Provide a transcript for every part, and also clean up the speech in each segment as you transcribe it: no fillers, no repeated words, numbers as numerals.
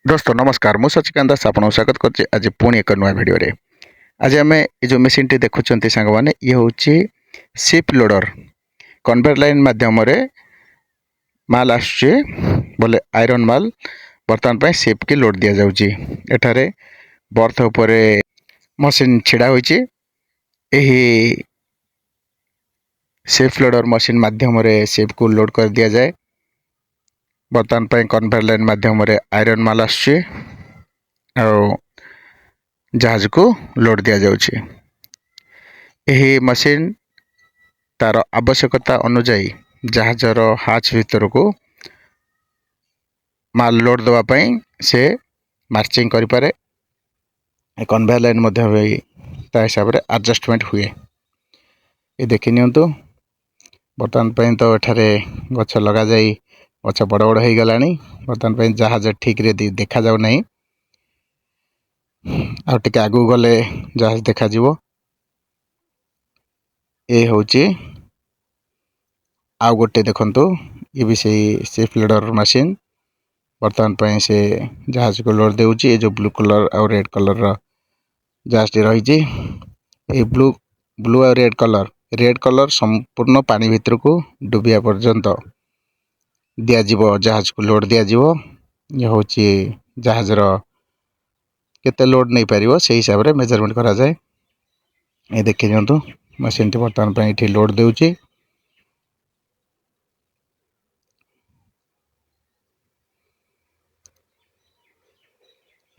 दोस्तों नमस्कार मु सचिकांत दास आपको स्वागत करछि आज पुणी एक नुआ वीडियो रे। आज आम ये जो मशीन टी देखुंत सांग मैंने ये हूँ शिप लोडर कन्वेयर लाइन माध्यम माल आसुचे बोले आयरन माल बर्तमान पे शिप की लोड दिया जाउची। एठारे बर्थ उपरे मशीन छिड़ा होईची। एही शिप लोडर मशीन माध्यम शिप को लोड कर दिया जाए। बर्तमान पे कन्वेयर लाइन माध्यम आयरन माल आसुचे और जहाज को लोड दिया जाउची। एही मशीन तार आवश्यकता अनुजाई जहाजर हाच भीतर को माल लोड देवा पई से मार्चिंग करि पारे। कन्वेयर लाइन मध्य ता हिसाब रे एडजस्टमेंट हुए। ये देखि नियंतु बर्तमान पे तो एठारे गछ लगा जाई गछ बड़ बड़ हो गलानी। बर्तमान पे जहाज ठीक रे देखा जाउ नहीं। आ टिके आगु गले जहाज देखा जीवो। ये होची आउ गोटे देखंतु ये भी से शिप लोडर मशीन बर्तमान पे से जहाज को लोड देउची। ये जो ब्लू कलर और रेड कलर रा जहाज टी रही। ये ब्लू और रेड कलर संपूर्ण पानी भीतर को डूबिया पर्यंत दिया जीवो। जहाज को लोड दिया जीवो। ये होची जहाज रो केते लोड नहीं पारिबो से हिसाब रे मेजरमेंट करा जाए। ये देखि नियंतु मशीन टी बर्तमान पे इठी लोड देउची।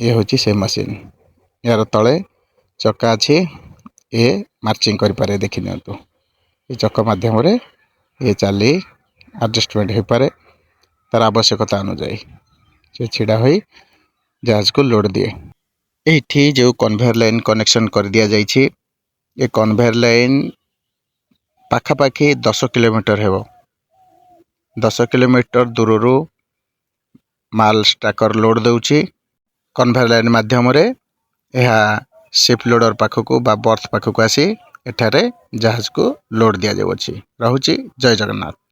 ये होची से मशीन यार तले चक्का अच्छी ये मार्चिंग करि पारे। देखि नियंतु ये चक्का माध्यम रे ये चाली एडजस्टमेंट हो पारे तार आवश्यकता अनुजाई से छिड़ा होई जहाज को लोड दिए। एठी जो कन्वेयर लाइन कनेक्शन कर दिया जाइछि। ये कन्वेयर लाइन पाखापाखि 10 किलोमीटर हेबो। 10 किलोमीटर दूररू माल स्टाकर लोड देउछि। कन्वेयर लाइन माध्यम रे यह शिप लोडर पाखक बा बर्थ पाखक आसी एठारे जहाज को लोड दिया जाउछि। रहुछि जय जगन्नाथ।